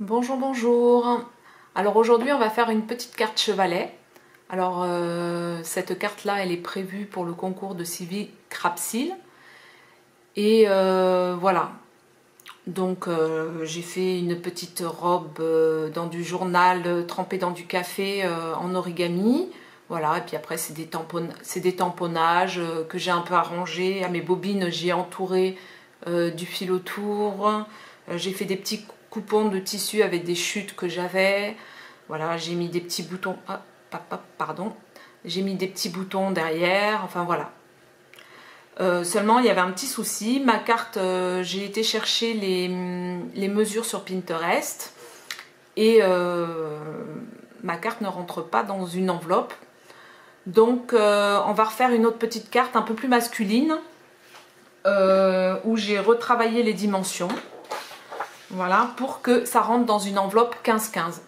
Bonjour, bonjour. Alors aujourd'hui on va faire une petite carte chevalet. Alors cette carte là elle est prévue pour le concours de Sylvie Crapsil. Et voilà. Donc j'ai fait une petite robe dans du journal trempée dans du café en origami. Voilà, et puis après c'est des tamponnages que j'ai un peu arrangés. À mes bobines j'ai entouré du fil autour. J'ai fait des petits coupons de tissu avec des chutes que j'avais. Voilà, j'ai mis des petits boutons. Pardon. J'ai mis des petits boutons derrière. Enfin voilà. Seulement il y avait un petit souci. Ma carte, j'ai été chercher les mesures sur Pinterest. Et ma carte ne rentre pas dans une enveloppe. Donc on va refaire une autre petite carte un peu plus masculine. Où j'ai retravaillé les dimensions. Voilà, pour que ça rentre dans une enveloppe 15-15.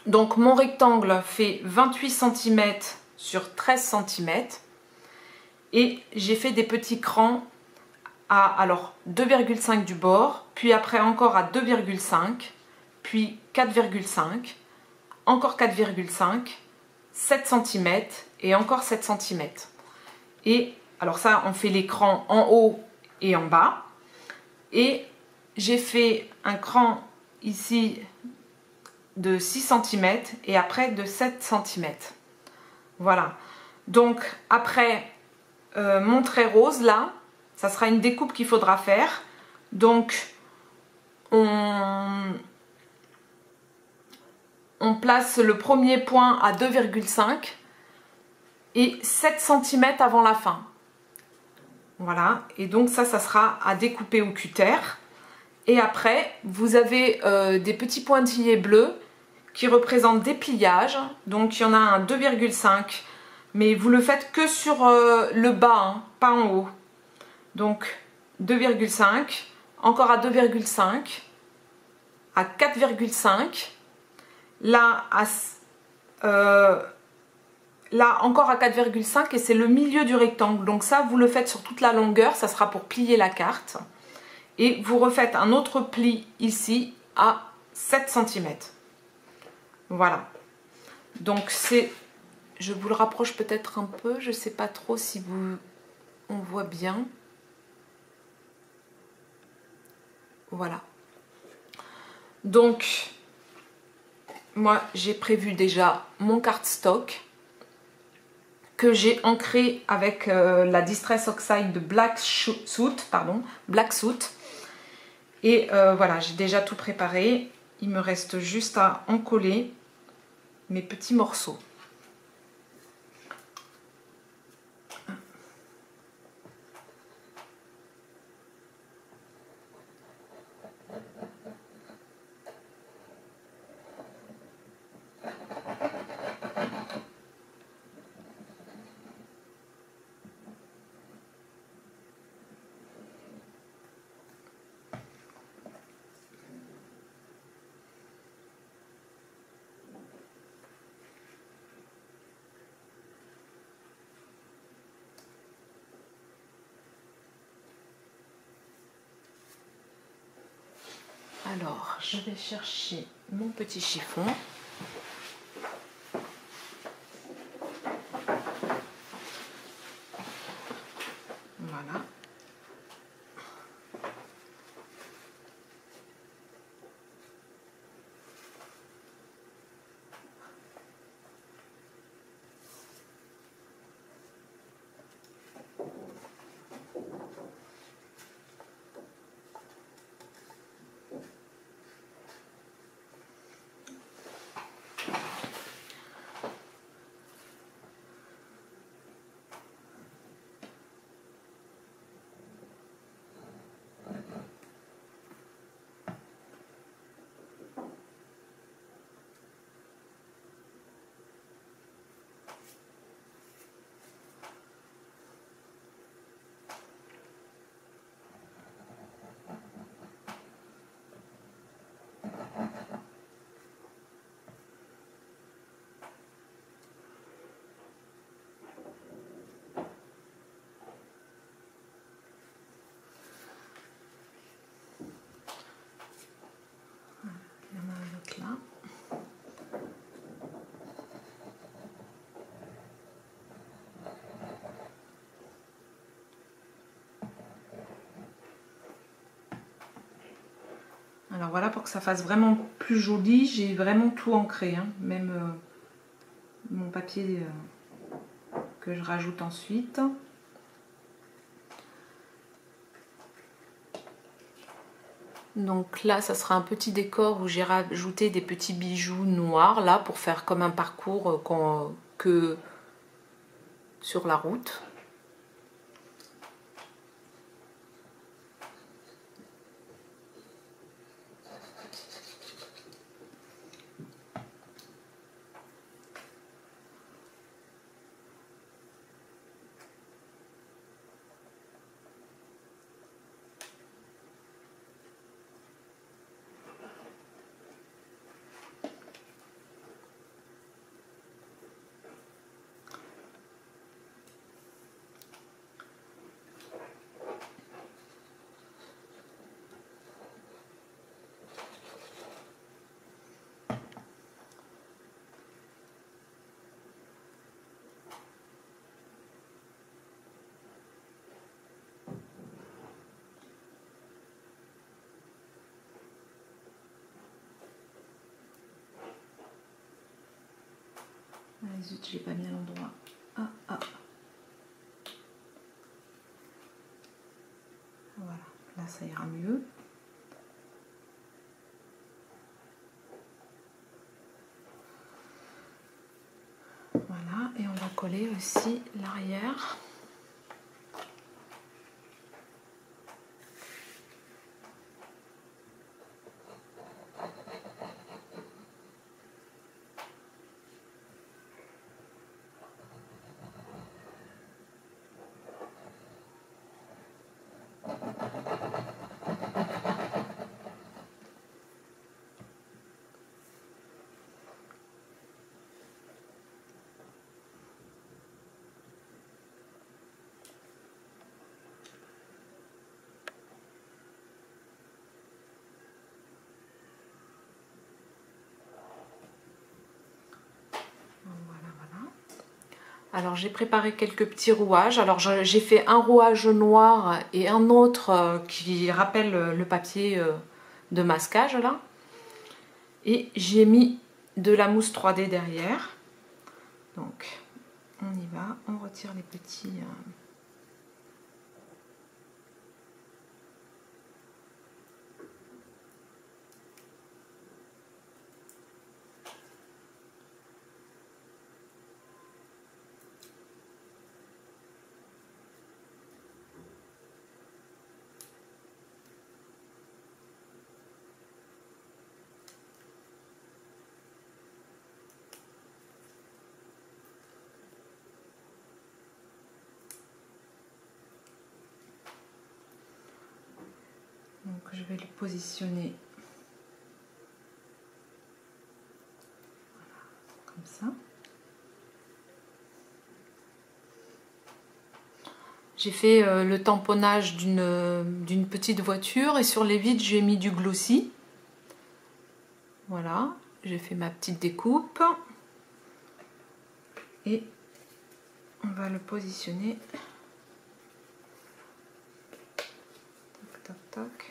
Donc mon rectangle fait 28 cm sur 13 cm. Et j'ai fait des petits crans à alors 2,5 du bord, puis après encore à 2,5, puis 4,5, encore 4,5, 7 cm et encore 7 cm. Et alors ça, on fait les crans en haut et en bas. Et j'ai fait un cran ici de 6 cm et après de 7 cm. Voilà. Donc après mon trait rose là, ça sera une découpe qu'il faudra faire. Donc on place le premier point à 2,5 et 7 cm avant la fin. Voilà, et donc ça sera à découper au cutter. Et après, vous avez des petits pointillés bleus qui représentent des pliages. Donc il y en a un 2,5, mais vous le faites que sur le bas, hein, pas en haut. Donc 2,5, encore à 2,5, à 4,5, là, là encore à 4,5 et c'est le milieu du rectangle. Donc ça, vous le faites sur toute la longueur, ça sera pour plier la carte. Et vous refaites un autre pli ici à 7 cm. Voilà. Donc c'est, je vous le rapproche peut-être un peu, je ne sais pas trop si on voit bien. Voilà. Donc, moi j'ai prévu déjà mon cardstock que j'ai ancré avec la Distress Oxide de Black Soot. Et voilà, j'ai déjà tout préparé. Il me reste juste à en coller mes petits morceaux. Alors, je vais chercher mon petit chiffon. Voilà. Alors voilà, pour que ça fasse vraiment plus joli, j'ai vraiment tout ancré, hein, même mon papier que je rajoute ensuite. Donc là, ça sera un petit décor où j'ai rajouté des petits bijoux noirs là pour faire comme un parcours que sur la route. Ah zut, j'ai pas mis à l'endroit. Ah, ah. Voilà, là ça ira mieux. Voilà, et on va coller aussi l'arrière. Alors j'ai préparé quelques petits rouages. Alors j'ai fait un rouage noir et un autre qui rappelle le papier de masquage là. Et j'ai mis de la mousse 3D derrière. Donc on y va, on retire les petits... Donc je vais les positionner voilà, comme ça. J'ai fait le tamponnage d'une petite voiture et sur les vitres j'ai mis du glossy. Voilà, j'ai fait ma petite découpe et on va le positionner. Toc toc toc.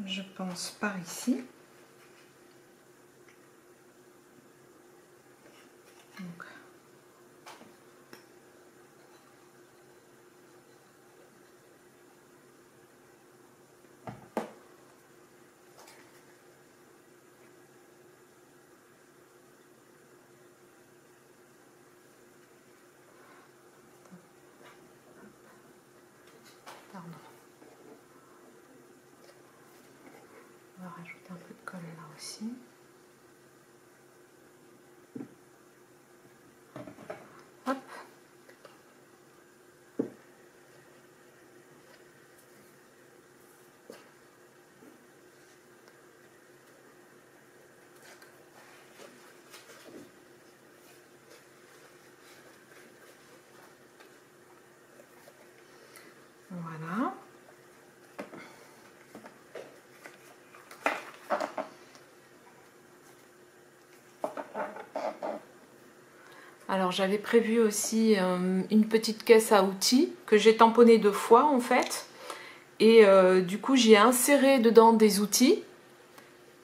Je pense par ici. Donc, pardon. On va rajouter un peu de colle là aussi. Hop. Voilà. Alors j'avais prévu aussi une petite caisse à outils que j'ai tamponnée 2 fois en fait. Et du coup, j'ai inséré dedans des outils.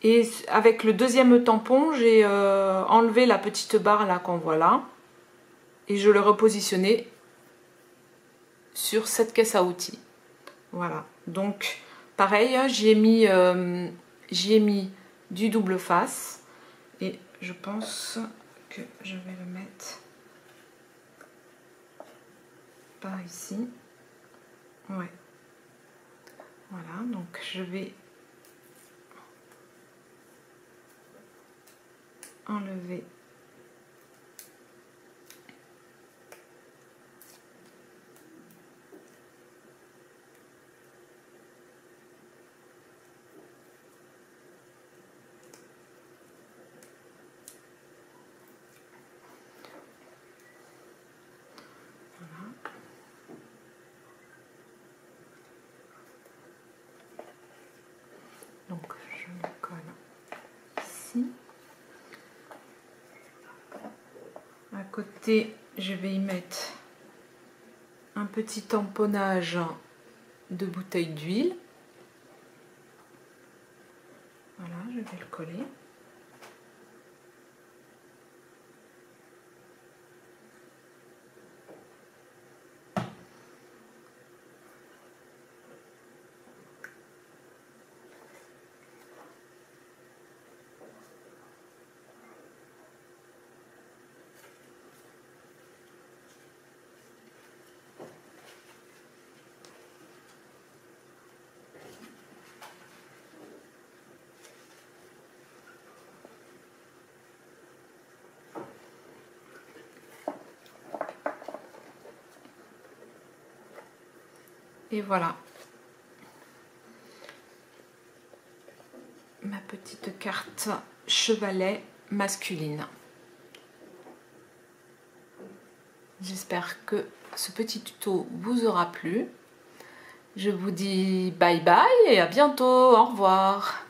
Et avec le deuxième tampon, j'ai enlevé la petite barre là qu'on voit là. Et je l'ai repositionné sur cette caisse à outils. Voilà. Donc, pareil, j'y ai mis du double face. Et je pense que je vais le mettre par ici. Ouais. Voilà, donc je vais enlever donc je le colle ici. À côté, je vais y mettre un petit tamponnage de bouteille d'huile. Voilà, je vais le coller. Et voilà, ma petite carte chevalet masculine. J'espère que ce petit tuto vous aura plu. Je vous dis bye bye et à bientôt, au revoir.